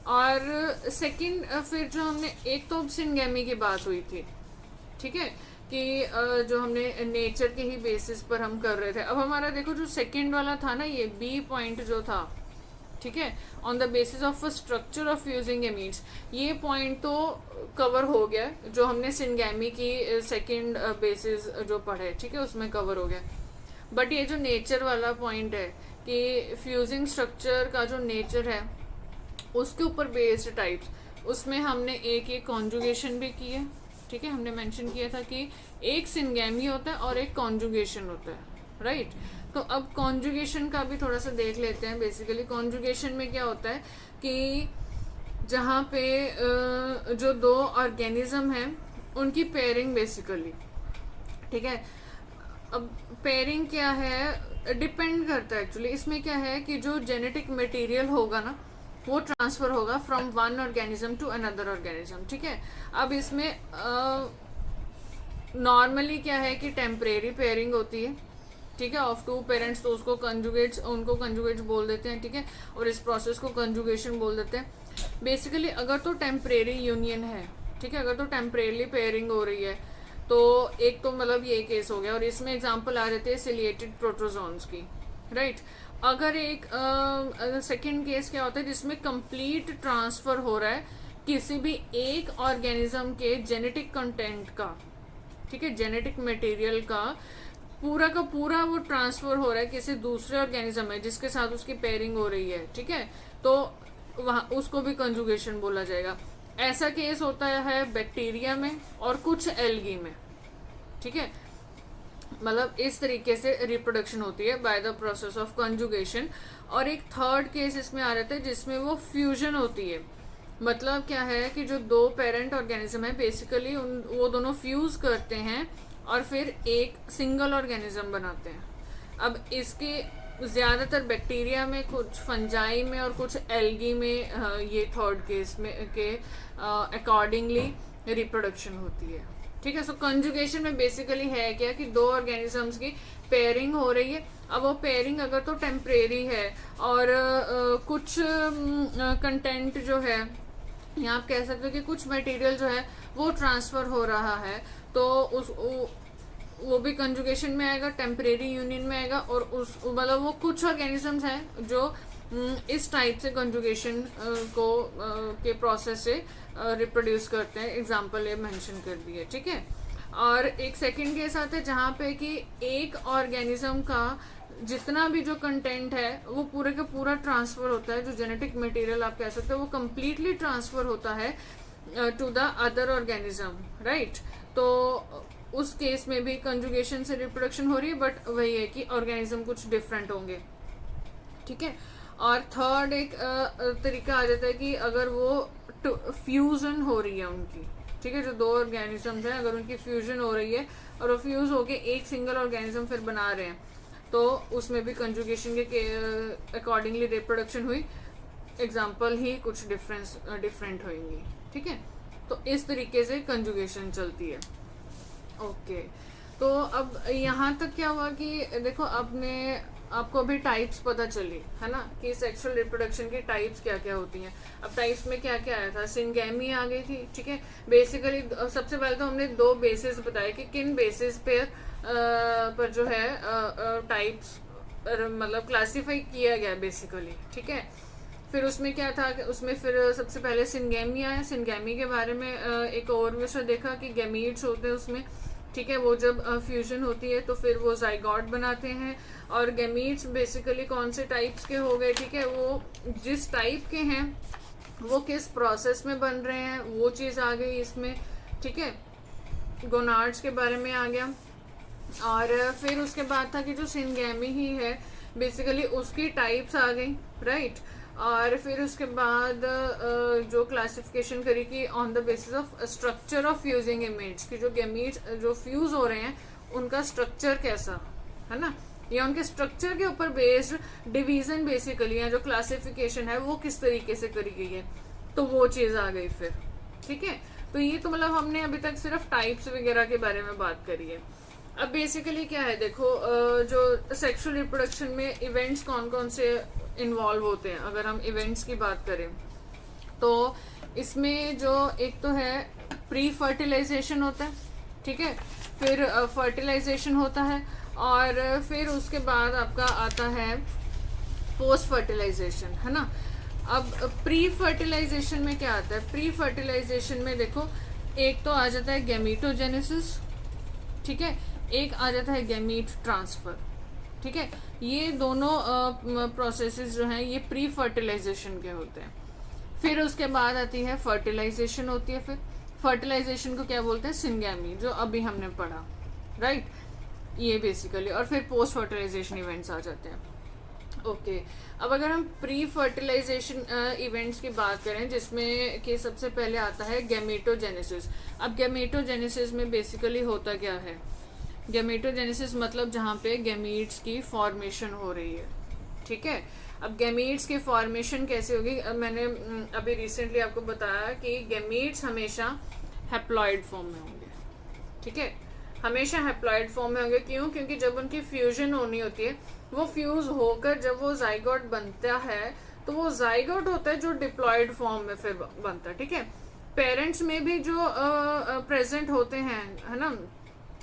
और सेकंड फिर जो हमने एक तो सिंगैमी की बात हुई थी, ठीक है, कि जो हमने नेचर के ही बेसिस पर हम कर रहे थे। अब हमारा देखो जो सेकंड वाला था ना, ये बी पॉइंट जो था, ठीक है, on the basis of structure of fusing gametes, ये पॉइंट तो कवर हो गया जो हमने सिंगैमी की सेकंड बेसिस जो पढ़े, ठीक है, उसमें कवर हो गया। बट ये जो नेचर वाला पॉइंट है कि फ्यूजिंग स्ट्रक्चर का जो नेचर है उसके ऊपर बेस्ड टाइप्स, उसमें हमने एक कॉन्जुगेशन भी की है, ठीक है। हमने मेंशन किया था कि एक सिंगैमी होता है और एक कॉन्जुगेशन होता है, राइट। तो अब कॉन्जुगेशन का भी थोड़ा सा देख लेते हैं। बेसिकली कॉन्जुगेशन में क्या होता है कि जहाँ पे जो दो ऑर्गेनिज्म हैं उनकी पेयरिंग बेसिकली, ठीक है। अब पेयरिंग क्या है, डिपेंड करता है एक्चुअली। इसमें क्या है कि जो जेनेटिक मटेरियल होगा ना वो ट्रांसफर होगा from one organism to another organism, ठीक है। अब इसमें नॉर्मली क्या है कि टेम्परेरी पेयरिंग होती है, ठीक है, ऑफ टू पेरेंट्स, तो उसको कंजुगेट्स, उनको कंजुगेट्स बोल देते हैं, ठीक है, और इस प्रोसेस को कंजुगेशन बोल देते हैं। बेसिकली अगर तो टेम्परेरी यूनियन है, ठीक है, अगर तो टेम्परेरी पेयरिंग हो रही है तो एक तो मतलब ये केस हो गया, और इसमें एग्जांपल आ रहे थे सिलिएटेड प्रोटोजोन्स की, राइट। अगर एक सेकंड केस क्या होता है जिसमें कंप्लीट ट्रांसफर हो रहा है किसी भी एक ऑर्गेनिज्म के जेनेटिक कंटेंट का, ठीक है, जेनेटिक मटेरियल का पूरा वो ट्रांसफर हो रहा है किसी दूसरे ऑर्गेनिज्म में जिसके साथ उसकी पेयरिंग हो रही है, ठीक है, तो वहाँ उसको भी कंजुगेशन बोला जाएगा। ऐसा केस होता है बैक्टीरिया में और कुछ एल्गी में, ठीक है। मतलब इस तरीके से रिप्रोडक्शन होती है bye the process of conjugation. और एक थर्ड केस इसमें आ रहा है जिसमें वो फ्यूजन होती है। मतलब क्या है कि जो दो पेरेंट ऑर्गेनिज्म है बेसिकली वो दोनों फ्यूज करते हैं और फिर एक सिंगल ऑर्गेनिज्म बनाते हैं। अब इसके ज़्यादातर बैक्टीरिया में, कुछ फंजाई में और कुछ एल्गी में ये थर्ड केस में के अकॉर्डिंगली रिप्रोडक्शन होती है, ठीक है। सो कंजुगेशन में बेसिकली है क्या कि दो ऑर्गेनिजम्स की पेयरिंग हो रही है। अब वो पेयरिंग अगर तो टेम्परेरी है और कुछ कंटेंट जो है, यहाँ आप कह सकते हो कि कुछ मटेरियल जो है वो ट्रांसफर हो रहा है, तो वो भी कंजुगेशन में आएगा, टेम्परेरी यूनियन में आएगा। और उस मतलब वो कुछ ऑर्गेनिजम्स हैं जो इस टाइप से कंजुगेशन को के प्रोसेस से रिप्रोड्यूस करते हैं। एग्जाम्पल ये मेंशन कर दिए, ठीक है। और एक सेकंड केस आता है जहाँ पे कि एक ऑर्गेनिज्म का जितना भी जो कंटेंट है वो पूरे का पूरा ट्रांसफर होता है, जो जेनेटिक मटेरियल आप कह सकते हो वो कंप्लीटली ट्रांसफर होता है to the other organism, right. तो उस केस में भी कंजुगेशन से रिप्रोडक्शन हो रही है, बट वही है कि ऑर्गेनिज्म कुछ डिफरेंट होंगे, ठीक है। और थर्ड एक तरीका आ जाता है कि अगर वो फ्यूजन हो रही है उनकी, ठीक है, जो दो ऑर्गेनिजम्स हैं अगर उनकी फ्यूजन हो रही है और वो फ्यूज होके एक सिंगल ऑर्गेनिज्म फिर बना रहे हैं, तो उसमें भी कंजुगेशन के अकॉर्डिंगली रिप्रोडक्शन हुई, एग्जाम्पल ही कुछ डिफरेंट होंगी, ठीक है। तो इस तरीके से कंजुगेशन चलती है। ओके, तो अब यहाँ तक क्या हुआ कि देखो आपको अभी टाइप्स पता चली है ना, कि सेक्सुअल रिप्रोडक्शन की टाइप्स क्या क्या होती हैं। अब टाइप्स में क्या क्या आया था, सिंगेमी आ गई थी, ठीक है। बेसिकली सबसे पहले तो हमने दो बेसिस बताए कि किन बेसिस पर जो है टाइप्स मतलब क्लासिफाई किया गया बेसिकली, ठीक है। फिर उसमें क्या था, उसमें फिर सबसे पहले सिंगेमी आया। सिंगेमी के बारे में एक ओवरव्यू से देखा कि गैमीट्स होते हैं उसमें, ठीक है, वो जब फ्यूजन होती है तो फिर वो जाइगोट बनाते हैं। और गैमीट्स बेसिकली कौन से टाइप्स के हो गए, ठीक है, वो जिस टाइप के हैं वो किस प्रोसेस में बन रहे हैं वो चीज़ आ गई इसमें, ठीक है। गोनाड्स के बारे में आ गया। और फिर उसके बाद था कि जो सिंगेमी ही है बेसिकली उसकी टाइप्स आ गई, राइट। और फिर उसके बाद जो क्लासिफिकेशन करी कि on the basis of structure of fusing image, कि जो गैमीट्स जो फ्यूज हो रहे हैं उनका स्ट्रक्चर कैसा है ना, या उनके स्ट्रक्चर के ऊपर बेस्ड डिवीजन बेसिकली, या जो क्लासिफिकेशन है वो किस तरीके से करी गई है, तो वो चीज आ गई फिर, ठीक है। तो ये तो मतलब हमने अभी तक सिर्फ टाइप्स वगैरह के बारे में बात करी है। अब बेसिकली क्या है, देखो जो सेक्सुअल रिप्रोडक्शन में इवेंट्स कौन कौन से इन्वॉल्व होते हैं। अगर हम इवेंट्स की बात करें तो इसमें जो एक तो है प्री फर्टिलाइजेशन होता है, ठीक है, फिर फर्टिलाइजेशन होता है, और फिर उसके बाद आपका आता है पोस्ट फर्टिलाइजेशन, है ना। अब प्री फर्टिलाइजेशन में क्या आता है, प्री फर्टिलाइजेशन में देखो एक तो आ जाता है गैमीटोजेनेसिस, ठीक है, एक आ जाता है गैमीट ट्रांसफर, ठीक है। ये दोनों प्रोसेसेस जो हैं ये प्री फर्टिलाइजेशन के होते हैं। फिर उसके बाद आती है फर्टिलाइजेशन होती है। फिर फर्टिलाइजेशन को क्या बोलते हैं, सिंगेमी, जो अभी हमने पढ़ा, राइट, ये बेसिकली। और फिर पोस्ट फर्टिलाइजेशन इवेंट्स आ जाते हैं। ओके, अब अगर हम प्री फर्टिलाइजेशन इवेंट्स की बात करें जिसमें कि सबसे पहले आता है गैमेटोजेनेसिस। अब गैमेटोजेनेसिस में बेसिकली होता क्या है, गैमेटोजेनेसिस मतलब जहाँ पे गैमीट्स की फॉर्मेशन हो रही है, ठीक है। अब गैमीट्स की फॉर्मेशन कैसे होगी, मैंने अभी रिसेंटली आपको बताया कि गैमीट्स हमेशा हैप्लॉइड फॉर्म में होंगे, ठीक है, हमेशा हैप्लॉइड फॉर्म में होंगे। क्यों, क्योंकि जब उनकी फ्यूजन होनी होती है वो फ्यूज होकर जब वो जाइगोट बनता है तो वो जाइगोट होता है जो डिप्लॉइड फॉर्म में फिर बनता है, ठीक है। पेरेंट्स में भी जो प्रेजेंट होते हैं, है ना,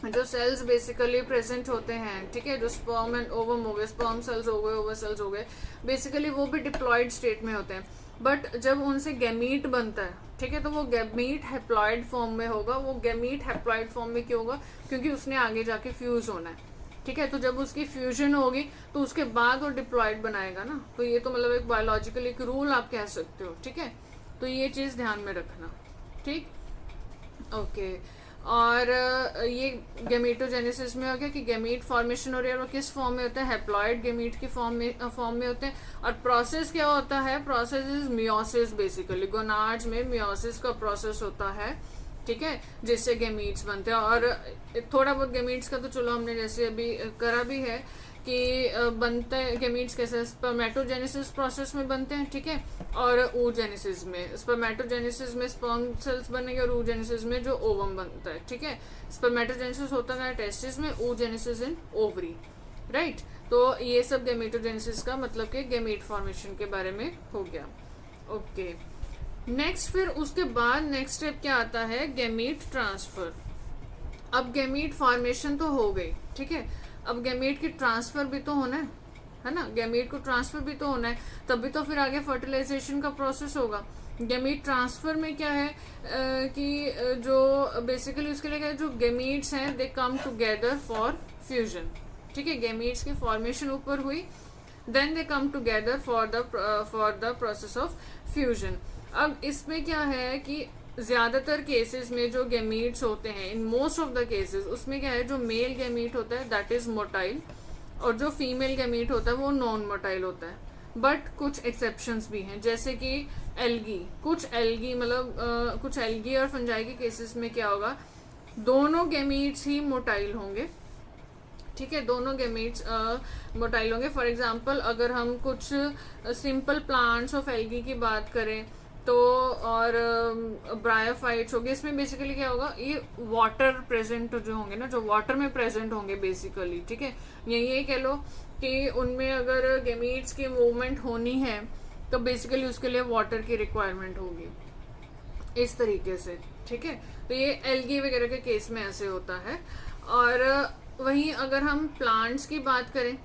जो सेल्स बेसिकली प्रेजेंट होते हैं, ठीक है, जो स्पर्म एंड ओवम हो गए, स्पर्म सेल्स हो गए, ओवर सेल्स हो गए, बेसिकली वो भी डिप्लॉइड स्टेट में होते हैं। बट जब उनसे गैमीट बनता है, ठीक है, तो वो गैमीट हैप्लॉइड फॉर्म में होगा। वो गैमीट हैप्लॉइड फॉर्म में क्यों होगा, क्योंकि उसने आगे जाके फ्यूज होना है, ठीक है। तो जब उसकी फ्यूजन होगी तो उसके बाद वो डिप्लॉइड बनाएगा ना। तो ये तो मतलब एक बायोलॉजिकल एक रूल आप कह सकते हो, ठीक है। तो ये चीज ध्यान में रखना, ठीक, ओके। और ये गैमेटोजेनेसिस में हो गया कि गैमीट फॉर्मेशन हो रही है, और किस फॉर्म में होता है, हैप्लॉइड गैमीट की फॉर्म में होते हैं। और प्रोसेस क्या होता है, process is meiosis, basically gonads में मियोसिस का प्रोसेस होता है, ठीक है, जिससे गैमीट्स बनते हैं। और थोड़ा बहुत गैमीट्स का तो चलो हमने जैसे अभी करा भी है कि बनते हैं गैमीट्स कैसे, स्पर्मेटोजेनेसिस प्रोसेस में बनते हैं, ठीक है, और oogenesis में, स्पर्मेटोजेनेसिस में स्पर्म सेल्स बनेंगे और oogenesis में जो ओवम बनता है, ठीक है। स्पर्मेटोजेनेसिस होता है टेस्टिस में, oogenesis इन ओवरी, राइट। तो ये सब गैमेटोजेनेसिस का मतलब कि गैमीट फॉर्मेशन के बारे में हो गया, ओके। नेक्स्ट फिर उसके बाद नेक्स्ट स्टेप क्या आता है, गैमीट ट्रांसफर। अब गैमीट फॉर्मेशन तो हो गई, ठीक है, अब गैमीट की ट्रांसफर भी तो होना है है ना, गैमीट को ट्रांसफर भी तो होना है, तभी तो फिर आगे फर्टिलाइजेशन का प्रोसेस होगा। गैमीट ट्रांसफर में क्या है कि जो बेसिकली उसके लिए क्या है, जो गैमीट्स हैं they come together for fusion, ठीक है, गैमीट्स की फॉर्मेशन ऊपर हुई, then they come together for the process of fusion. अब इसमें क्या है कि ज्यादातर केसेस में जो गैमीट्स होते हैं, in most of the cases, उसमें क्या है, जो मेल गैमीट होता है दैट इज मोटाइल, और जो फीमेल गैमीट होता है वो नॉन मोटाइल होता है। बट कुछ एक्सेप्शंस भी हैं, जैसे कि एल्गी, कुछ एल्गी मतलब कुछ एल्गी और फंजाई के केसेस में क्या होगा, दोनों गैमीट्स ही मोटाइल होंगे, ठीक है, दोनों गैमीट्स मोटाइल होंगे। फॉर एग्जांपल अगर हम कुछ सिंपल प्लांट्स ऑफ एल्गी की बात करें तो, और ब्रायोफाइट्स हो गए, इसमें बेसिकली क्या होगा, ये वाटर प्रेजेंट जो होंगे ना, जो वाटर में प्रेजेंट होंगे बेसिकली, ठीक है, ये कह लो कि उनमें अगर गैमीट्स की मूवमेंट होनी है तो बेसिकली उसके लिए वाटर की रिक्वायरमेंट होगी, इस तरीके से, ठीक है। तो ये एल्गी वगैरह के केस में ऐसे होता है। और वहीं अगर हम प्लांट्स की बात करें,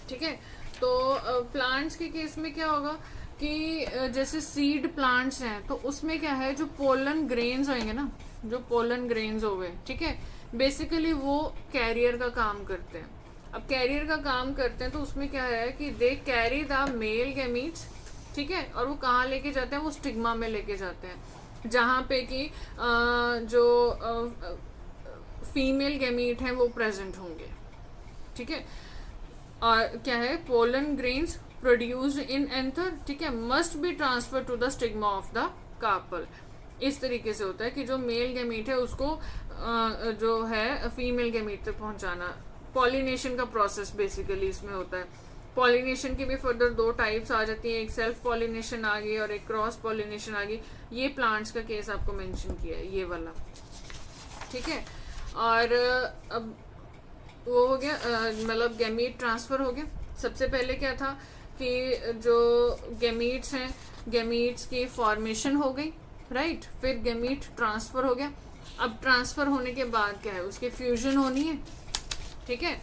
ठीक है, तो प्लांट्स के केस में क्या होगा कि जैसे सीड प्लांट्स हैं तो उसमें क्या है, जो पोलन ग्रेन्स होंगे ना, जो पोलन ग्रेन्स हो गए, ठीक है, बेसिकली वो कैरियर का काम करते हैं। अब कैरियर का काम करते हैं तो उसमें क्या है कि they carry the male gametes, ठीक है, और वो कहाँ लेके जाते हैं, वो स्टिग्मा में लेके जाते हैं, जहाँ पे कि जो फीमेल गैमीट हैं वो प्रेजेंट होंगे, ठीक है। और क्या है, pollen grains produced in anther, ठीक है, must be transfer to the stigma of the carpel. इस तरीके से होता है कि जो मेल गैमीट है उसको जो है फीमेल गैमीट तक पहुंचाना। पॉलिनेशन का प्रोसेस बेसिकली इसमें होता है। पॉलिनेशन की भी फर्दर दो टाइप्स आ जाती हैं, एक सेल्फ पॉलिनेशन आ गई और एक क्रॉस पॉलिनेशन आ गई। ये प्लांट्स का केस आपको मेंशन किया है, ये वाला, ठीक है। और अब वो हो गया, मतलब गैमीट ट्रांसफर हो गया। सबसे पहले क्या था कि जो गैमीट्स हैं, गैमीट्स की फॉर्मेशन हो गई, राइट, फिर गैमीट ट्रांसफर हो गया। अब ट्रांसफर होने के बाद क्या है, उसकी फ्यूजन होनी है, ठीक है।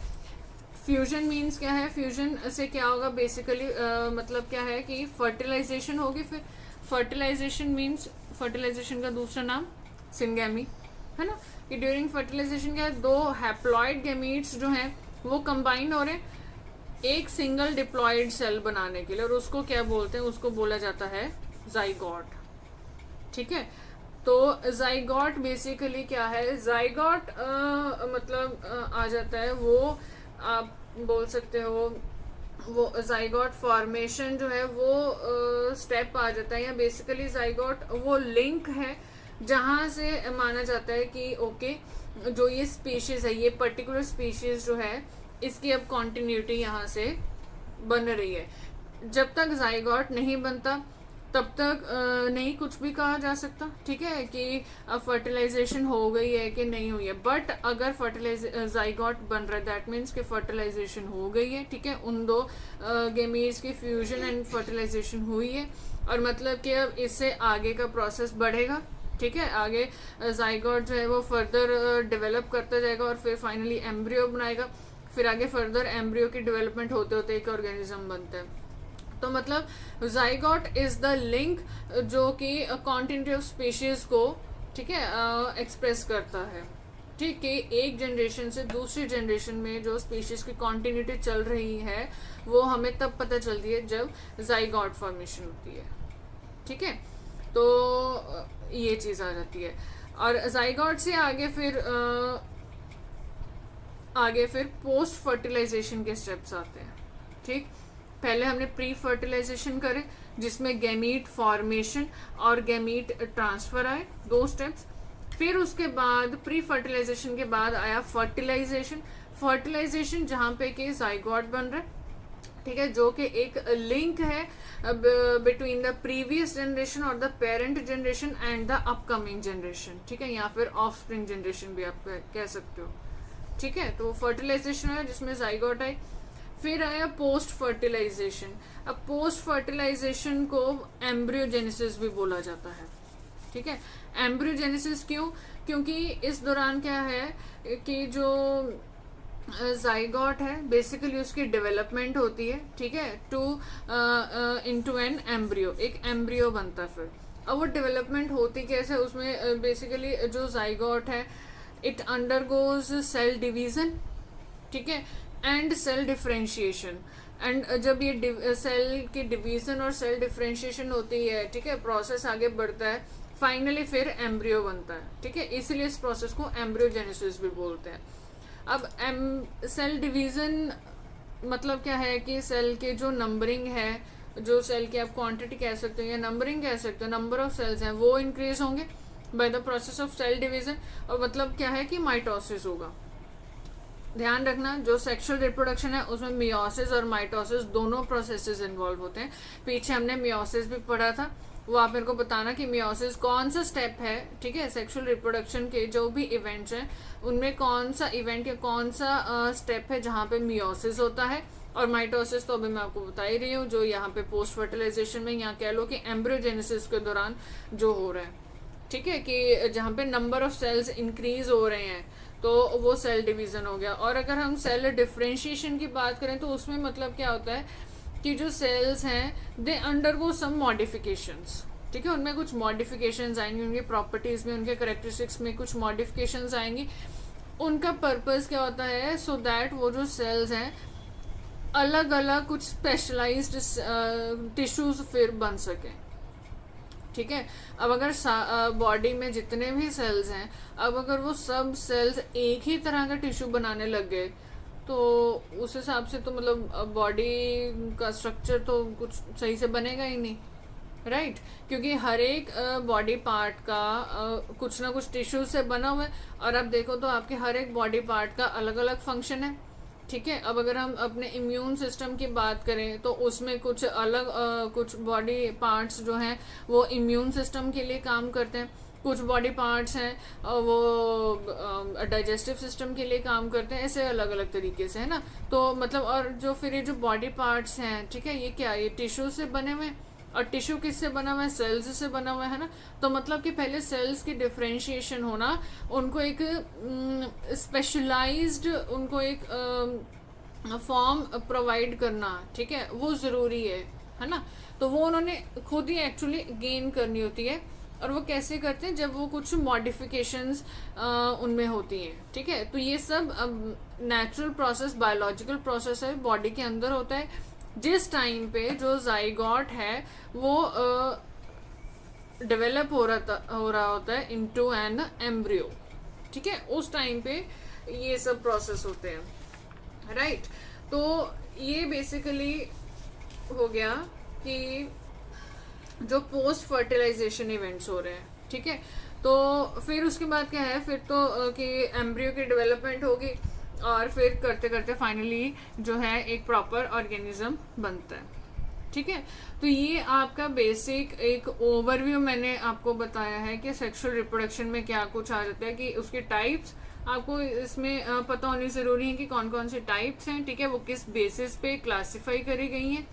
फ्यूजन मीन्स क्या है, फ्यूजन से क्या होगा बेसिकली, मतलब क्या है कि फर्टिलाइजेशन होगी। फिर फर्टिलाइजेशन मीन्स, फर्टिलाइजेशन का दूसरा नाम सिंगैमी, है ना, कि ड्यूरिंग फर्टिलाइजेशन क्या है, दो हैप्लॉइड गैमीट्स जो हैं वो कंबाइन हो रहे हैं एक सिंगल डिप्लॉइड सेल बनाने के लिए, और उसको क्या बोलते हैं, उसको बोला जाता है जाइगोट, ठीक है। तो जाइगोट बेसिकली क्या है, जाइगोट मतलब आ जाता है, वो आप बोल सकते हो, वो जाइगोट फॉर्मेशन जो है वो स्टेप आ जाता है, या बेसिकली जाइगोट वो लिंक है जहां से माना जाता है कि ओके, जो ये स्पीशीज है, ये पर्टिकुलर स्पीशीज जो है, इसकी अब कॉन्टिन्यूटी यहाँ से बन रही है। जब तक जाइगोट नहीं बनता तब तक नहीं कुछ भी कहा जा सकता, ठीक है, कि अब फर्टिलाइजेशन हो गई है कि नहीं हुई है। बट अगर जाइगोट बन रहा है दैट मीन्स कि फर्टिलाइजेशन हो गई है, ठीक है, उन दो गैमीट्स की फ्यूजन एंड फर्टिलाइजेशन हुई है, और मतलब कि अब इससे आगे का प्रोसेस बढ़ेगा, ठीक है। आगे जाइगोट जो है वो फर्दर डेवलप करता जाएगा और फिर फाइनली एम्ब्रियो बनाएगा, फिर आगे फर्दर एम्ब्रियो की डेवलपमेंट होते होते एक ऑर्गेनिज्म बनता है। तो मतलब जाइगोट इज द लिंक जो कि कॉन्टिन्यूटी ऑफ स्पीशीज को, ठीक है, एक्सप्रेस करता है, ठीक है। एक जनरेशन से दूसरी जनरेशन में जो स्पीशीज की कॉन्टिन्यूटी चल रही है वो हमें तब पता चलती है जब जाइगोट फॉर्मेशन होती है, ठीक है। तो ये चीज आ जाती है, और जाइगोट से आगे फिर पोस्ट फर्टिलाइजेशन के स्टेप्स आते हैं, ठीक। पहले हमने प्री फर्टिलाइजेशन करे जिसमें गैमीट फॉर्मेशन और गैमीट ट्रांसफर आए, दो स्टेप्स। फिर उसके बाद प्री फर्टिलाइजेशन के बाद आया फर्टिलाइजेशन, फर्टिलाइजेशन जहां पे कि जाइगोट बन रहा है, ठीक है, जो कि एक लिंक है बिटवीन द प्रीवियस जनरेशन और the parent generation and the upcoming generation, ठीक है, या फिर ऑफस्प्रिंग जनरेशन भी आप कह सकते हो, ठीक है। तो फर्टिलाइजेशन है जिसमें जाइगोट आई। फिर आया पोस्ट फर्टिलाइजेशन। अब पोस्ट फर्टिलाइजेशन को एम्ब्रियोजेनेसिस भी बोला जाता है, ठीक है। एम्ब्रियोजेनेसिस क्यों, क्योंकि इस दौरान क्या है कि जो जाइगोट है, बेसिकली उसकी डेवलपमेंट होती है, ठीक है, टू इनटू एन एम्ब्रियो, एक एम्ब्रियो बनता है फिर। अब वो डेवलपमेंट होती कैसे, उसमें बेसिकली जो जाइगोट है इट अंडरगोज सेल डिवीजन, ठीक है, एंड सेल डिफरेंशिएशन। एंड जब ये सेल की डिवीजन और सेल डिफरेंशिएशन होती है, ठीक है, प्रोसेस आगे बढ़ता है, फाइनली फिर एम्ब्रियो बनता है, ठीक है, इसलिए इस प्रोसेस को एम्ब्रियोजेनेसिस भी बोलते हैं। अब सेल डिवीजन मतलब क्या है कि सेल के जो नंबरिंग है, जो सेल की आप क्वांटिटी कह सकते हो या नंबरिंग कह सकते हो, नंबर ऑफ सेल्स हैं वो इंक्रीज होंगे by the process of cell division. और मतलब क्या है कि माइटोसिस होगा। ध्यान रखना, जो सेक्सुअल रिप्रोडक्शन है उसमें मियोसिस और माइटोसिस दोनों प्रोसेसेस इन्वॉल्व होते हैं। पीछे हमने मियोसिस भी पढ़ा था, वो आप मेरे को बताना कि मियोसिस कौन सा स्टेप है, ठीक है, सेक्सुअल रिप्रोडक्शन के जो भी इवेंट्स हैं उनमें कौन सा इवेंट या कौन सा स्टेप है जहाँ पे मियोसिस होता है। और माइटोसिस तो अभी मैं आपको बता ही रही हूँ, जो यहाँ पे पोस्ट फर्टिलाइजेशन में, यहाँ कह लो कि एम्ब्रियोजेनेसिस के दौरान जो हो रहा है, ठीक है, कि जहाँ पे नंबर ऑफ सेल्स इंक्रीज हो रहे हैं तो वो सेल डिवीजन हो गया। और अगर हम सेल डिफरेंशिएशन की बात करें तो उसमें मतलब क्या होता है कि जो सेल्स हैं दे अंडरगो सम मॉडिफिकेशंस, ठीक है, उनमें कुछ मॉडिफिकेशंस आएंगी, उनकी प्रॉपर्टीज में, उनके करेक्टरिस्टिक्स में कुछ मॉडिफिकेशंस आएंगी। उनका पर्पस क्या होता है, सो दैट वो जो सेल्स हैं अलग अलग कुछ स्पेशलाइज्ड टिश्यूज फिर बन सकें, ठीक है। अब अगर बॉडी में जितने भी सेल्स हैं, अब अगर वो सब सेल्स एक ही तरह का टिश्यू बनाने लग गए तो उस हिसाब से तो मतलब बॉडी का स्ट्रक्चर तो कुछ सही से बनेगा ही नहीं, राइट क्योंकि हर एक बॉडी पार्ट का कुछ ना कुछ टिश्यू से बना हुआ है। और अब देखो तो आपके हर एक बॉडी पार्ट का अलग अलग फंक्शन है, ठीक है। अब अगर हम अपने इम्यून सिस्टम की बात करें तो उसमें कुछ अलग कुछ बॉडी पार्ट्स जो हैं वो इम्यून सिस्टम के लिए काम करते हैं, कुछ बॉडी पार्ट्स हैं वो डाइजेस्टिव सिस्टम के लिए काम करते हैं, ऐसे अलग अलग तरीके से, है ना। तो मतलब और जो फिर ये जो बॉडी पार्ट्स हैं, ठीक है, ये क्या, ये टिश्यू से बने हुए हैं। और टिश्यू किससे बना हुआ है, सेल्स से बना हुआ है ना। तो मतलब कि पहले सेल्स की डिफरेंशिएशन होना, उनको एक स्पेशलाइज्ड, उनको एक फॉर्म प्रोवाइड करना, ठीक है, वो ज़रूरी है ना। तो वो उन्होंने खुद ही एक्चुअली गेन करनी होती है। और वो कैसे करते हैं, जब वो कुछ मॉडिफिकेशंस उनमें होती हैं, ठीक है। तो ये सब नेचुरल प्रोसेस, बायोलॉजिकल प्रोसेस है, बॉडी के अंदर होता है। जिस टाइम पे जो जाइगोट है वो डेवलप हो रहा होता है इनटू एन एम्ब्रियो, ठीक है, उस टाइम पे ये सब प्रोसेस होते हैं, राइट। तो ये बेसिकली हो गया कि जो पोस्ट फर्टिलाइजेशन इवेंट्स हो रहे हैं, ठीक है। तो फिर उसके बाद क्या है, फिर तो कि एम्ब्रियो की डेवलपमेंट होगी और फिर करते करते फाइनली जो है एक प्रॉपर ऑर्गेनिज्म बनता है, ठीक है। तो ये आपका बेसिक एक ओवरव्यू मैंने आपको बताया है कि सेक्सुअल रिप्रोडक्शन में क्या कुछ आ जाता है, कि उसके टाइप्स आपको इसमें पता होनी जरूरी है कि कौन कौन से टाइप्स हैं, ठीक है, वो किस बेसिस पे क्लासिफाई करी गई हैं।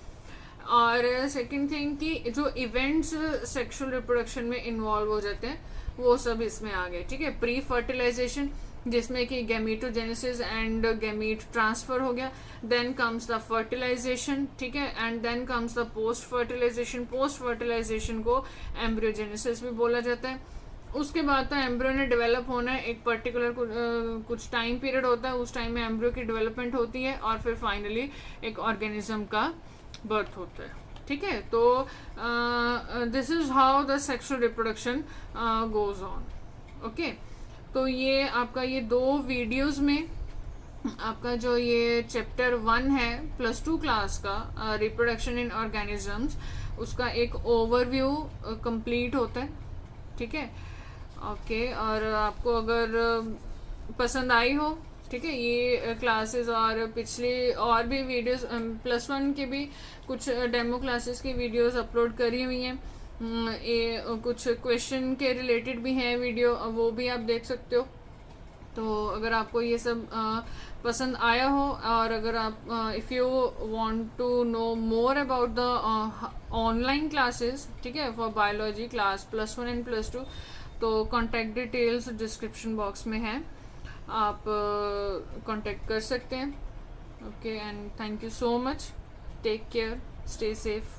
और सेकंड थिंग कि जो इवेंट्स सेक्सुअल रिप्रोडक्शन में इन्वॉल्व हो जाते हैं वो सब इसमें आ गए, ठीक है। प्री फर्टिलाइजेशन जिसमें कि गैमीटोजेनेसिस एंड गैमीट ट्रांसफर हो गया, देन कम्स द फर्टिलाइजेशन, ठीक है, and then comes the post fertilisation. Post fertilisation को एम्ब्रियोजेनेसिस भी बोला जाता है। उसके बाद तो एम्ब्रियो ने डेवलप होना है, एक पर्टिकुलर कुछ टाइम पीरियड होता है, उस टाइम में एम्ब्रियो की डेवलपमेंट होती है और फिर फाइनली एक ऑर्गेनिज्म का बर्थ होता है, ठीक है। तो this is how the sexual reproduction goes on, okay. तो ये आपका ये 2 वीडियोस में आपका जो ये चैप्टर 1 है +2 क्लास का रिप्रोडक्शन इन ऑर्गेनिजम्स, उसका एक ओवरव्यू कंप्लीट होता है, ठीक है, ओके। और आपको अगर पसंद आई हो, ठीक है, ये क्लासेस और पिछली और भी वीडियोस +1 के भी कुछ डेमो क्लासेस की वीडियोस अपलोड करी हुई हैं, ये कुछ क्वेश्चन के रिलेटेड भी हैं वीडियो, वो भी आप देख सकते हो। तो अगर आपको ये सब पसंद आया हो और अगर आप if you want to know more about the online classes, ठीक है, फॉर बायोलॉजी क्लास +1 एंड +2, तो कॉन्टैक्ट डिटेल्स डिस्क्रिप्शन बॉक्स में है। आप कांटेक्ट कर सकते हैं. Okay, and thank you so much. Take care, stay safe.